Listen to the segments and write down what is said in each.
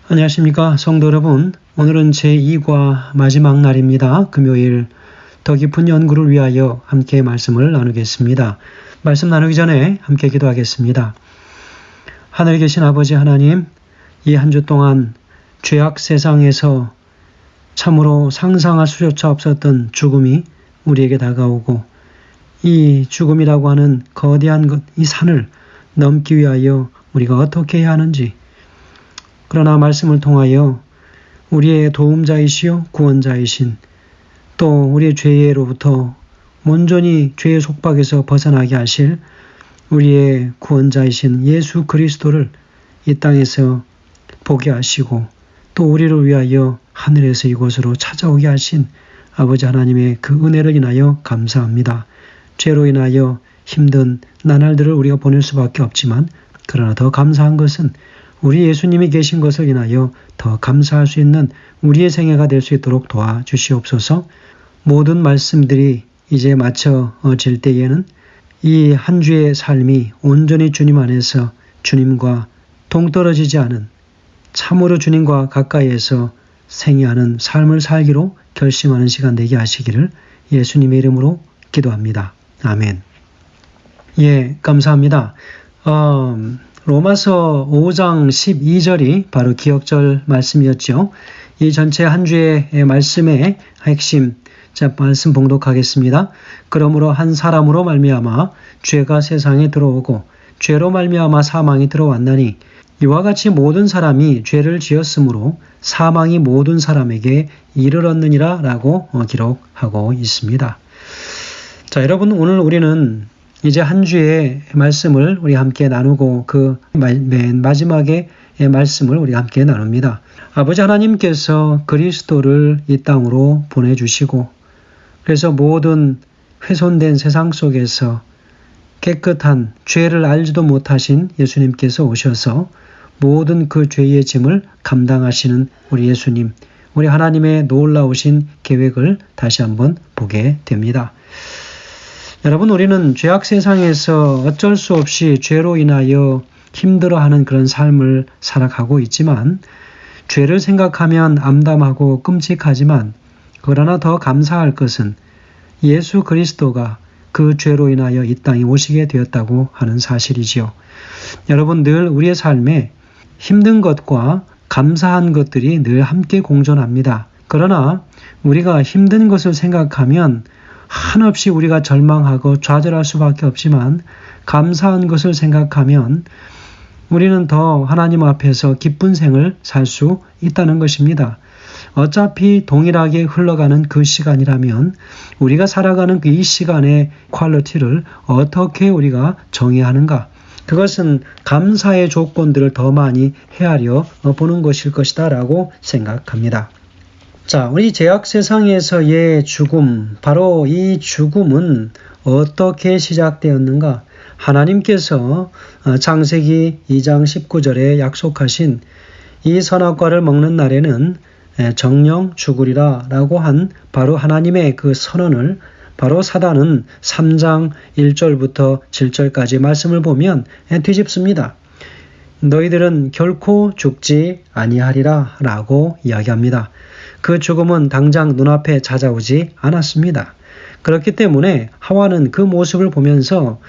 안녕하십니까 성도 여러분. 오늘은 제2과 마지막 날입니다. 금요일 더 깊은 연구를 위하여 함께 말씀을 나누겠습니다. 말씀 나누기 전에 함께 기도하겠습니다. 하늘에 계신 아버지 하나님, 이 한 주 동안 죄악 세상에서 참으로 상상할 수조차 없었던 죽음이 우리에게 다가오고 이 죽음이라고 하는 거대한 것, 이 산을 넘기 위하여 우리가 어떻게 해야 하는지, 그러나 말씀을 통하여 우리의 도움자이시요 구원자이신, 또 우리의 죄로부터 온전히 죄의 속박에서 벗어나게 하실 우리의 구원자이신 예수 그리스도를 이 땅에서 보게 하시고, 또 우리를 위하여 하늘에서 이곳으로 찾아오게 하신 아버지 하나님의 그 은혜를 인하여 감사합니다. 죄로 인하여 힘든 나날들을 우리가 보낼 수밖에 없지만, 그러나 더 감사한 것은 우리 예수님이 계신 것을 인하여 더 감사할 수 있는 우리의 생애가 될 수 있도록 도와주시옵소서. 모든 말씀들이 이제 마쳐질 때에는 이 한 주의 삶이 온전히 주님 안에서 주님과 동떨어지지 않은, 참으로 주님과 가까이에서 생애하는 삶을 살기로 결심하는 시간 되게 하시기를 예수님의 이름으로 기도합니다. 아멘. 예, 감사합니다. 로마서 5장 12절이 바로 기억절 말씀이었죠. 이 전체 한 주의 말씀의 핵심, 자, 말씀 봉독하겠습니다. 그러므로 한 사람으로 말미암아 죄가 세상에 들어오고 죄로 말미암아 사망이 들어왔나니, 이와 같이 모든 사람이 죄를 지었으므로 사망이 모든 사람에게 이르렀느니라 라고 기록하고 있습니다. 자, 여러분, 오늘 우리는 이제 한 주의 말씀을 우리 함께 나누고 그 맨 마지막에 말씀을 우리 함께 나눕니다. 아버지 하나님께서 그리스도를 이 땅으로 보내주시고, 그래서 모든 훼손된 세상 속에서 깨끗한 죄를 알지도 못하신 예수님께서 오셔서 모든 그 죄의 짐을 감당하시는 우리 예수님, 우리 하나님의 놀라우신 계획을 다시 한번 보게 됩니다. 여러분, 우리는 죄악 세상에서 어쩔 수 없이 죄로 인하여 힘들어하는 그런 삶을 살아가고 있지만, 죄를 생각하면 암담하고 끔찍하지만, 그러나 더 감사할 것은 예수 그리스도가 그 죄로 인하여 이 땅에 오시게 되었다고 하는 사실이지요. 여러분, 늘 우리의 삶에 힘든 것과 감사한 것들이 늘 함께 공존합니다. 그러나 우리가 힘든 것을 생각하면 한없이 우리가 절망하고 좌절할 수밖에 없지만, 감사한 것을 생각하면 우리는 더 하나님 앞에서 기쁜 생을 살 수 있다는 것입니다. 어차피 동일하게 흘러가는 그 시간이라면 우리가 살아가는 그 이 시간의 퀄리티를 어떻게 우리가 정해야 하는가? 그것은 감사의 조건들을 더 많이 헤아려 보는 것일 것이다 라고 생각합니다. 자, 우리 죄악 세상에서의 죽음, 바로 이 죽음은 어떻게 시작되었는가? 하나님께서 창세기 2장 19절에 약속하신 이 선악과를 먹는 날에는 정령 죽으리라 라고 한 바로 하나님의 그 선언을, 바로 사단은 3장 1절부터 7절까지 말씀을 보면 뒤집습니다. 너희들은 결코 죽지 아니하리라 라고 이야기합니다. 그 죽음은 당장 눈앞에 찾아오지 않았습니다. 그렇기 때문에 하와는 그 모습을 보면서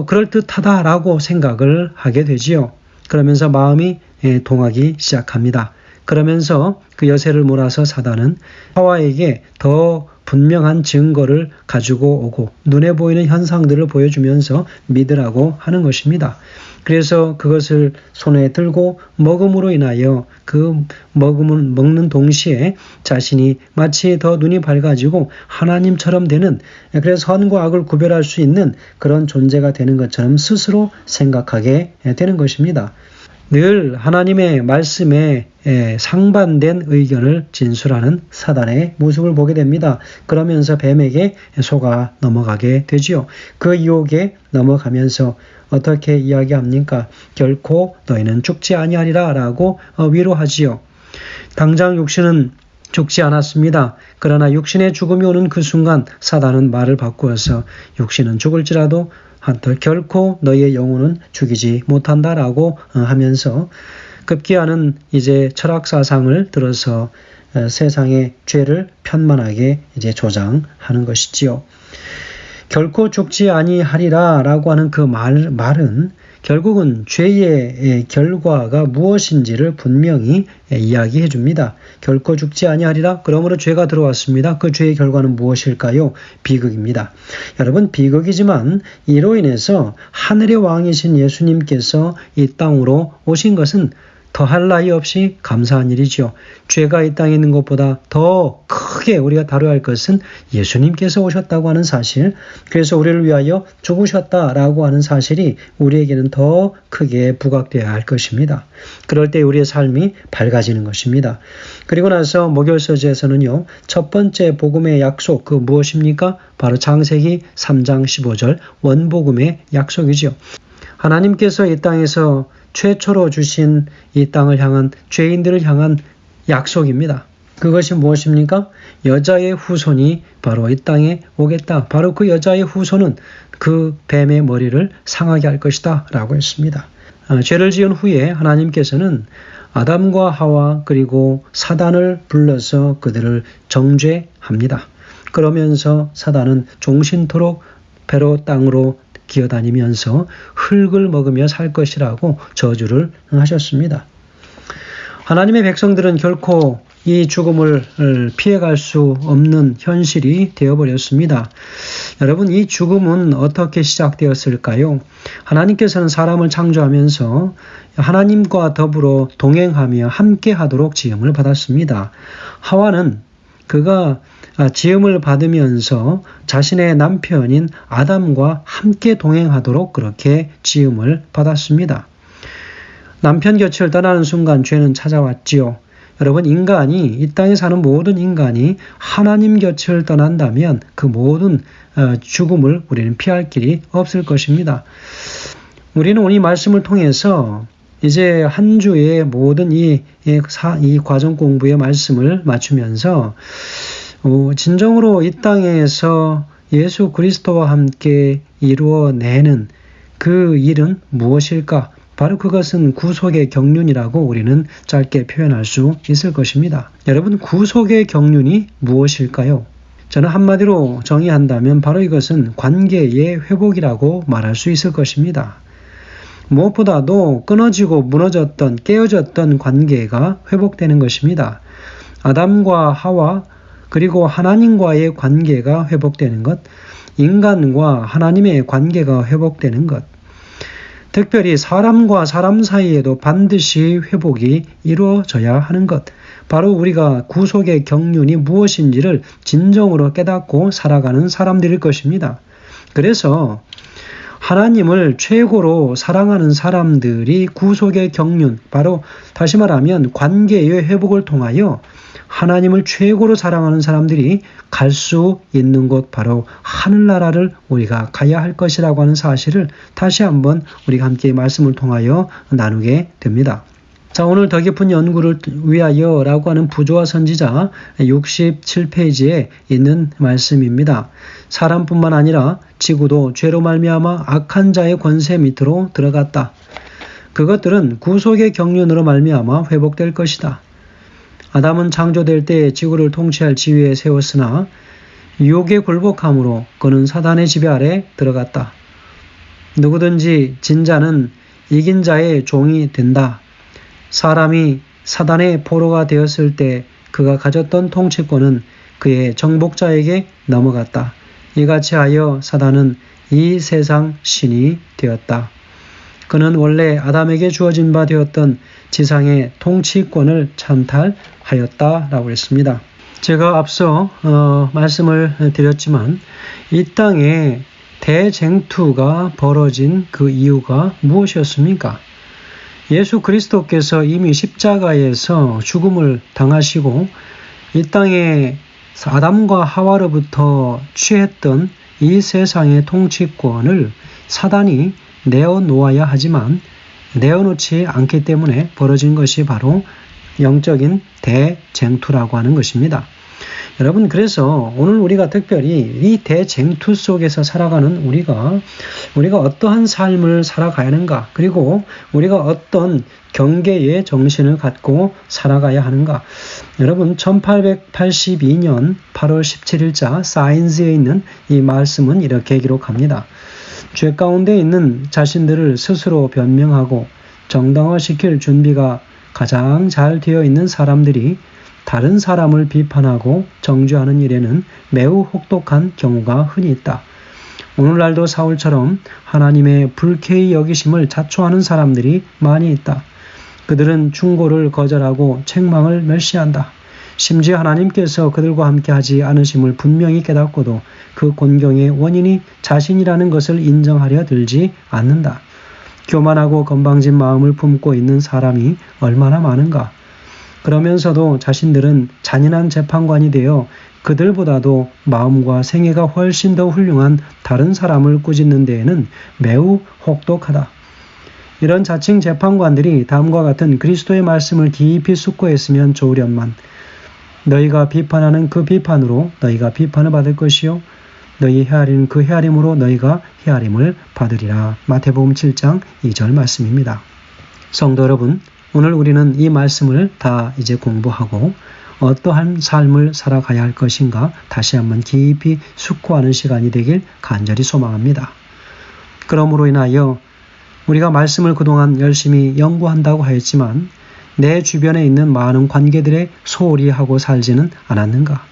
그럴듯하다라고 생각을 하게 되지요. 그러면서 마음이 동하기 시작합니다. 그러면서 그 여세를 몰아서 사단은 하와에게 더 분명한 증거를 가지고 오고 눈에 보이는 현상들을 보여주면서 믿으라고 하는 것입니다. 그래서 그것을 손에 들고 먹음으로 인하여 그 먹는 동시에 자신이 마치 더 눈이 밝아지고 하나님처럼 되는, 그래서 선과 악을 구별할 수 있는 그런 존재가 되는 것처럼 스스로 생각하게 되는 것입니다. 늘 하나님의 말씀에 상반된 의견을 진술하는 사단의 모습을 보게 됩니다. 그러면서 뱀에게 속아 넘어가게 되지요. 그 유혹에 넘어가면서 어떻게 이야기합니까? 결코 너희는 죽지 아니하리라 라고 위로하지요. 당장 육신은 죽지 않았습니다. 그러나 육신의 죽음이 오는 그 순간 사단은 말을 바꾸어서 육신은 죽을지라도 결코 너희의 영혼은 죽이지 못한다라고 하면서 급기야는 이제 철학 사상을 들어서 세상의 죄를 편만하게 이제 조장하는 것이지요. 결코 죽지 아니하리라 라고 하는 그 말은 결국은 죄의 결과가 무엇인지를 분명히 이야기해 줍니다. 결코 죽지 아니하리라. 그러므로 죄가 들어왔습니다. 그 죄의 결과는 무엇일까요? 비극입니다. 여러분, 비극이지만 이로 인해서 하늘의 왕이신 예수님께서 이 땅으로 오신 것은 더할 나위 없이 감사한 일이죠. 죄가 이 땅에 있는 것보다 더 크게 우리가 다뤄야 할 것은 예수님께서 오셨다고 하는 사실, 그래서 우리를 위하여 죽으셨다라고 하는 사실이 우리에게는 더 크게 부각되어야 할 것입니다. 그럴 때 우리의 삶이 밝아지는 것입니다. 그리고 나서 목요일서지에서는요, 첫 번째 복음의 약속, 그 무엇입니까? 바로 창세기 3장 15절 원복음의 약속이죠. 하나님께서 이 땅에서 최초로 주신 이 땅을 향한 죄인들을 향한 약속입니다. 그것이 무엇입니까? 여자의 후손이 바로 이 땅에 오겠다. 바로 그 여자의 후손은 그 뱀의 머리를 상하게 할 것이다 라고 했습니다. 죄를 지은 후에 하나님께서는 아담과 하와 그리고 사단을 불러서 그들을 정죄합니다. 그러면서 사단은 종신토록 배로 땅으로 기어다니면서 흙을 먹으며 살 것이라고 저주를 하셨습니다. 하나님의 백성들은 결코 이 죽음을 피해갈 수 없는 현실이 되어버렸습니다. 여러분, 이 죽음은 어떻게 시작되었을까요? 하나님께서는 사람을 창조하면서 하나님과 더불어 동행하며 함께하도록 지음을 받았습니다. 하와는 그가 지음을 받으면서 자신의 남편인 아담과 함께 동행하도록 그렇게 지음을 받았습니다. 남편 곁을 떠나는 순간 죄는 찾아왔지요. 여러분, 인간이, 이 땅에 사는 모든 인간이 하나님 곁을 떠난다면 그 모든 죽음을 우리는 피할 길이 없을 것입니다. 우리는 오늘 이 말씀을 통해서 이제 한 주의 모든 이 과정 공부의 말씀을 맞추면서 진정으로 이 땅에서 예수 그리스도와 함께 이루어내는 그 일은 무엇일까? 바로 그것은 구속의 경륜이라고 우리는 짧게 표현할 수 있을 것입니다. 여러분, 구속의 경륜이 무엇일까요? 저는 한마디로 정의한다면 바로 이것은 관계의 회복이라고 말할 수 있을 것입니다. 무엇보다도 끊어지고 무너졌던, 깨어졌던 관계가 회복되는 것입니다. 아담과 하와 그리고 하나님과의 관계가 회복되는 것, 인간과 하나님의 관계가 회복되는 것, 특별히 사람과 사람 사이에도 반드시 회복이 이루어져야 하는 것, 바로 우리가 구속의 경륜이 무엇인지를 진정으로 깨닫고 살아가는 사람들일 것입니다. 그래서 하나님을 최고로 사랑하는 사람들이 구속의 경륜, 바로 다시 말하면 관계의 회복을 통하여 하나님을 최고로 사랑하는 사람들이 갈 수 있는 곳, 바로 하늘나라를 우리가 가야 할 것이라고 하는 사실을 다시 한번 우리가 함께 말씀을 통하여 나누게 됩니다. 자, 오늘 더 깊은 연구를 위하여 라고 하는 부조화 선지자 67페이지에 있는 말씀입니다. 사람뿐만 아니라 지구도 죄로 말미암아 악한 자의 권세 밑으로 들어갔다. 그것들은 구속의 경륜으로 말미암아 회복될 것이다. 아담은 창조될 때 지구를 통치할 지위에 세웠으나 유혹에 굴복함으로 그는 사단의 지배 아래 들어갔다. 누구든지 진 자는 이긴 자의 종이 된다. 사람이 사단의 포로가 되었을 때 그가 가졌던 통치권은 그의 정복자에게 넘어갔다. 이같이 하여 사단은 이 세상 신이 되었다. 그는 원래 아담에게 주어진 바 되었던 지상의 통치권을 찬탈하였다라고 했습니다. 제가 앞서 말씀을 드렸지만 이 땅에 대쟁투가 벌어진 그 이유가 무엇이었습니까? 예수 그리스도께서 이미 십자가에서 죽음을 당하시고 이 땅에 아담과 하와로부터 취했던 이 세상의 통치권을 사단이 내어놓아야 하지만 내어놓지 않기 때문에 벌어진 것이 바로 영적인 대쟁투라고 하는 것입니다. 여러분, 그래서 오늘 우리가 특별히 이 대쟁투 속에서 살아가는 우리가 어떠한 삶을 살아가야 하는가, 그리고 우리가 어떤 경계의 정신을 갖고 살아가야 하는가. 여러분, 1882년 8월 17일자 사인즈에 있는 이 말씀은 이렇게 기록합니다. 죄 가운데 있는 자신들을 스스로 변명하고 정당화시킬 준비가 가장 잘 되어 있는 사람들이 다른 사람을 비판하고 정죄하는 일에는 매우 혹독한 경우가 흔히 있다. 오늘날도 사울처럼 하나님의 불쾌히 여기심을 자초하는 사람들이 많이 있다. 그들은 충고를 거절하고 책망을 멸시한다. 심지어 하나님께서 그들과 함께 하지 않으심을 분명히 깨닫고도 그 곤경의 원인이 자신이라는 것을 인정하려 들지 않는다. 교만하고 건방진 마음을 품고 있는 사람이 얼마나 많은가. 그러면서도 자신들은 잔인한 재판관이 되어 그들보다도 마음과 생애가 훨씬 더 훌륭한 다른 사람을 꾸짖는 데에는 매우 혹독하다. 이런 자칭 재판관들이 다음과 같은 그리스도의 말씀을 깊이 숙고했으면 좋으련만 너희가 비판하는 그 비판으로 너희가 비판을 받을 것이요 너희 헤아리는 그 헤아림으로 너희가 헤아림을 받으리라. 마태복음 7장 2절 말씀입니다. 성도 여러분, 오늘 우리는 이 말씀을 다 이제 공부하고 어떠한 삶을 살아가야 할 것인가 다시 한번 깊이 숙고하는 시간이 되길 간절히 소망합니다. 그러므로 인하여 우리가 말씀을 그동안 열심히 연구한다고 하였지만 내 주변에 있는 많은 관계들에 소홀히 하고 살지는 않았는가?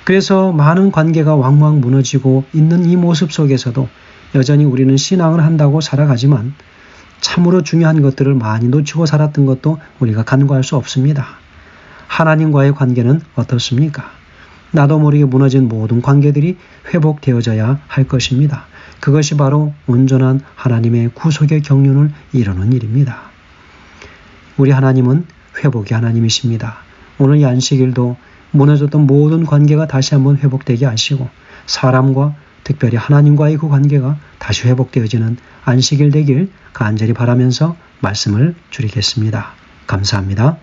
그래서 많은 관계가 왕왕 무너지고 있는 이 모습 속에서도 여전히 우리는 신앙을 한다고 살아가지만 참으로 중요한 것들을 많이 놓치고 살았던 것도 우리가 간과할 수 없습니다. 하나님과의 관계는 어떻습니까? 나도 모르게 무너진 모든 관계들이 회복되어져야 할 것입니다. 그것이 바로 온전한 하나님의 구속의 경륜을 이루는 일입니다. 우리 하나님은 회복의 하나님이십니다. 오늘 이 안식일도 무너졌던 모든 관계가 다시 한번 회복되게 하시고 사람과 특별히 하나님과의 그 관계가 다시 회복되어지는 안식일 되길 간절히 바라면서 말씀을 줄이겠습니다. 감사합니다.